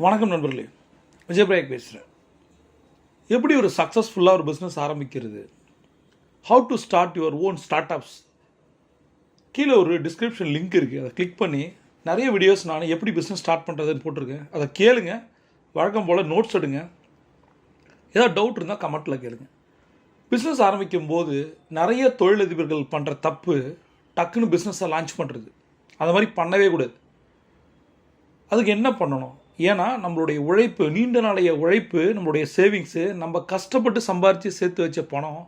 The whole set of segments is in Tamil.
வணக்கம் நண்பர்களே, விஜயபிரயாக் பேசுகிறேன். எப்படி ஒரு சக்ஸஸ்ஃபுல்லாக ஒரு பிஸ்னஸ் ஆரம்பிக்கிறது, how to start your own start ups, கீழே ஒரு டிஸ்கிரிப்ஷன் லிங்க் இருக்குது. அதை கிளிக் பண்ணி நிறைய வீடியோஸ் நான் எப்படி பிஸ்னஸ் ஸ்டார்ட் பண்ணுறதுன்னு போட்டிருக்கேன். அதை கேளுங்க. வழக்கம் போல் நோட்ஸ் எடுங்க. ஏதாவது டவுட் இருந்தால் கமெண்ட்டில் கேளுங்க. பிஸ்னஸ் ஆரம்பிக்கும் போது நிறைய தொழிலதிபர்கள் பண்ணுற தப்பு, டக்குன்னு பிஸ்னஸை லான்ச் பண்ணுறது. அந்த மாதிரி பண்ணவே கூடாது. அதுக்கு என்ன பண்ணணும்? ஏன்னா நம்மளுடைய உழைப்பு, நீண்ட நாளைய உழைப்பு, நம்மளுடைய சேவிங்ஸு, நம்ம கஷ்டப்பட்டு சம்பாரித்து சேர்த்து வச்ச பணம்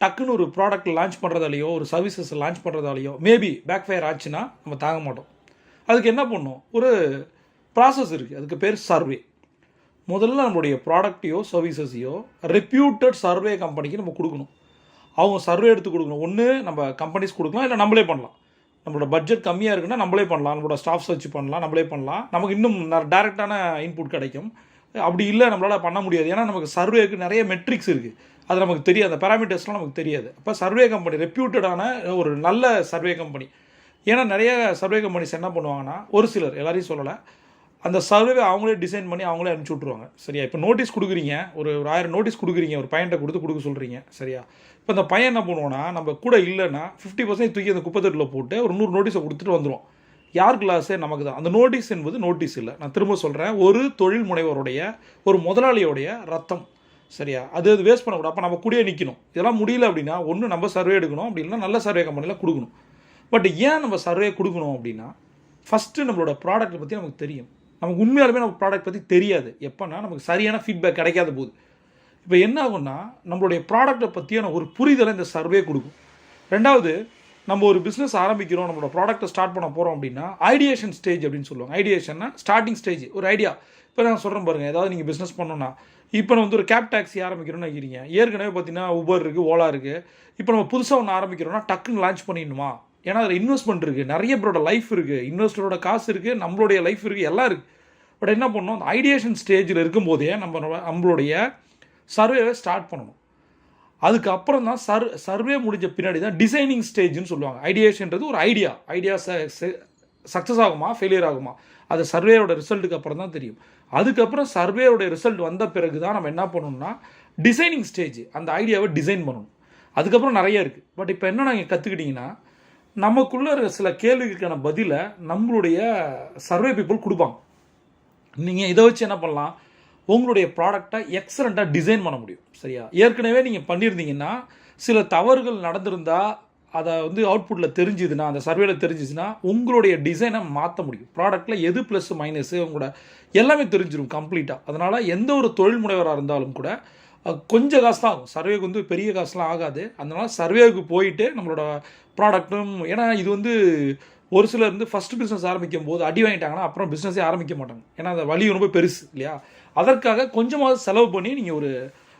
டக்குன்னு ஒரு ப்ராடக்ட் லான்ச் பண்ணுறதாலேயோ ஒரு சர்வீசஸ் லான்ச் பண்ணுறதாலேயோ மேபி பேக் ஃபயர் ஆச்சுன்னா நம்ம தாங்க மாட்டோம். அதுக்கு என்ன பண்ணணும்? ஒரு ப்ராசஸ் இருக்குது. அதுக்கு பேர் சர்வே. முதல்ல நம்மளுடைய ப்ராடக்டையோ சர்வீசஸையோ ரெப்யூட்டட் சர்வே கம்பெனிக்கு நம்ம கொடுக்கணும். அவங்க சர்வே எடுத்து கொடுக்கணும். ஒன்று நம்ம கம்பெனிஸ் கொடுக்கலாம், இல்லை நம்மளே பண்ணலாம். நம்மளோட பட்ஜெட் கம்மியாக இருக்குன்னா நம்மளே பண்ணலாம், நம்மளோட ஸ்டாஃப்ஸ் வச்சு பண்ணலாம், நம்மளே பண்ணலாம். நமக்கு இன்னும் டேரெக்டான இன்புட் கிடைக்கும். அப்படி இல்லை நம்மளால் பண்ண முடியாது. ஏன்னா நமக்கு சர்வேக்கு நிறைய மெட்ரிக்ஸ் இருக்குது. அது நமக்கு தெரியாது, அந்த பேராமீட்டர்ஸ்லாம் நமக்கு தெரியாது. அப்போ சர்வே கம்பெனி, ரெப்யூட்டடான ஒரு நல்ல சர்வே கம்பெனி. ஏன்னா நிறைய சர்வே கம்பெனிஸ் என்ன பண்ணுவாங்கன்னா, ஒரு சிலர், எல்லாரையும் சொல்லலை, அந்த சர்வே அவங்களே டிசைன் பண்ணி அவங்களே அனுப்பிச்சி விட்ருவாங்க. சரியா? இப்போ நோட்டீஸ் கொடுக்குறீங்க, ஒரு 1000 நோட்டீஸ் கொடுக்குறீங்க, ஒரு பையன்ட்ட கொடுக்க சொல்கிறீங்க. சரியா? இப்போ அந்த பையன் என்ன பண்ணுவோன்னா, நம்ம கூட இல்லைன்னா 50% தூக்கி அந்த குப்பைத்தட்டில் போட்டு ஒரு 100 நோட்டீஸை கொடுத்துட்டு வந்துடும். யாருக்கு லாஸே? நமக்கு தான். அந்த நோட்டீஸ் என்பது நோட்டீஸ் இல்லை. நான் திரும்ப சொல்கிறேன், ஒரு தொழில் முனைவருடைய, ஒரு முதலாளியோடைய ரத்தம். சரியா? அது வேஸ்ட் பண்ணக்கூடாது. அப்போ நம்ம கூடயே நிற்கணும். இதெல்லாம் முடியல அப்படின்னா ஒன்று நம்ம சர்வே எடுக்கணும், அப்படி இல்லைன்னா நல்ல சர்வே கம்பெனியில் கொடுக்கணும். பட் ஏன் நம்ம சர்வே கொடுக்கணும் அப்படின்னா, ஃபஸ்ட்டு நம்மளோட ப்ராடக்ட்டை பற்றி நமக்கு தெரியும். நமக்கு உண்மையாலுமே நம்ம ப்ராடக்ட் பற்றி தெரியாது. எப்போனா நமக்கு சரியான ஃபீட்பேக் கிடைக்காத போது. இப்போ என்ன ஆகும்னா, நம்மளுடைய ப்ராடக்ட்டை பற்றியான ஒரு புரிதலை இந்த சர்வே கொடுக்கும். ரெண்டாவது, நம்ம ஒரு பிஸ்னஸ் ஆரம்பிக்கிறோம், நம்மளோட ப்ராடக்ட்டை ஸ்டார்ட் பண்ண போகிறோம் அப்படின்னா ஐடியேஷன் ஸ்டேஜ் அப்படின்னு சொல்லுவாங்க. ஐடியேஷன்னா ஸ்டார்டிங் ஸ்டேஜ், ஒரு ஐடியா. இப்போ நான் சொல்கிறேன் பாருங்கள், ஏதாவது நீங்கள் பிஸ்னஸ் பண்ணணும்னா, இப்போ நம்ம ஒரு கேப் டாக்ஸி ஆரம்பிக்கிறோன்னு நினைக்கிறீங்க. ஏற்கனவே பார்த்தீங்கன்னா உபர் இருக்குது, ஓலா இருக்குது. இப்போ நம்ம புதுசாக ஒன்று ஆரம்பிக்கிறோம்னா டக்குன்னு லான்ச் பண்ணிடணுமா? ஏன்னா அதில் இன்வெஸ்ட்மெண்ட் இருக்குது, நிறைய பேரோட லைஃப் இருக்குது, இன்வெஸ்டரோட காசு இருக்குது, நம்மளுடைய லைஃப் இருக்குது, எல்லாம் இருக்குது. பட் என்ன பண்ணணும், அந்த ஐடியேஷன் ஸ்டேஜில் இருக்கும்போதே நம்மளுடைய சர்வேவை ஸ்டார்ட் பண்ணணும். அதுக்கப்புறம் தான் சர்வே முடிஞ்ச பின்னாடி தான் டிசைனிங் ஸ்டேஜ்னு சொல்லுவாங்க. ஐடியேஷன்றது ஒரு ஐடியா சக்ஸஸ் ஆகுமா ஃபெயிலியர் ஆகுமா, அது சர்வேயோட ரிசல்ட்டுக்கு அப்புறம் தான் தெரியும். அதுக்கப்புறம் சர்வேயோட ரிசல்ட் வந்த பிறகு தான் நம்ம என்ன பண்ணணும்னா டிசைனிங் ஸ்டேஜ், அந்த ஐடியாவை டிசைன் பண்ணணும். அதுக்கப்புறம் நிறைய இருக்குது. பட் இப்போ என்ன நீங்கள் கற்றுக்கிட்டிங்கன்னா, நமக்குள்ளே சில கேள்விகளுக்கான பதிலை நம்மளுடைய சர்வே பீப்புள் கொடுப்பாங்க. நீங்கள் இதை வச்சு என்ன பண்ணலாம், உங்களுடைய ப்ராடக்டை எக்ஸலண்ட்டாக டிசைன் பண்ண முடியும். சரியா? ஏற்கனவே நீங்கள் பண்ணியிருந்தீங்கன்னா, சில தவறுகள் நடந்திருந்தால் அதை அவுட்புட்டில் தெரிஞ்சுதுன்னா, அந்த சர்வேயில் தெரிஞ்சிச்சுன்னா உங்களுடைய டிசைனை மாற்ற முடியும். ப்ராடக்ட்டில் எது ப்ளஸ் மைனஸு உங்களோட எல்லாமே தெரிஞ்சிடும் கம்ப்ளீட்டாக. அதனால் எந்த ஒரு தொழில் முனைவராக இருந்தாலும் கூட கொஞ்சம் காசு தான் ஆகும். சர்வேக்கு பெரிய காசுலாம் ஆகாது. அதனால் சர்வேவுக்கு போயிட்டு நம்மளோட ப்ராடக்ட்டும், ஏன்னா இது ஒரு சிலர் ஃபஸ்ட்டு பிஸ்னஸ் ஆரம்பிக்கும் போது அடி வாங்கிட்டாங்கன்னா அப்புறம் பிஸ்னஸே ஆரம்பிக்க மாட்டாங்க. ஏன்னா அந்த வலி ரொம்ப பெருசு இல்லையா? அதற்காக கொஞ்சமாவது செலவு பண்ணி நீங்கள் ஒரு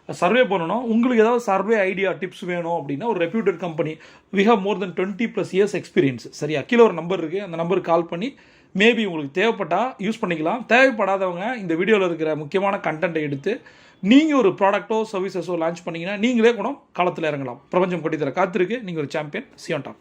சர்வே பண்ணணும். உங்களுக்கு ஏதாவது சர்வே ஐடியா டிப்ஸ் வேணும் அப்படின்னா, ஒரு reputed company, we have more than 20+ years experience. சரியா? கீழே ஒரு நம்பர் இருக்குது, அந்த நம்பருக்கு கால் பண்ணி மேபி உங்களுக்கு தேவைப்பட்டால் யூஸ் பண்ணிக்கலாம். தேவைப்படாதவங்க இந்த வீடியோவில் இருக்கிற முக்கியமான கண்டென்ட்டை எடுத்து நீங்கள் ஒரு ப்ராடக்ட்டோ சர்வீசஸோ லான்ச் பண்ணிங்கன்னா நீங்களே கூட காலத்தில் இறங்கலாம். பிரபஞ்சம் கட்டித்தர காத்திருக்கு. நீங்கள் ஒரு சாம்பியன். Zion top.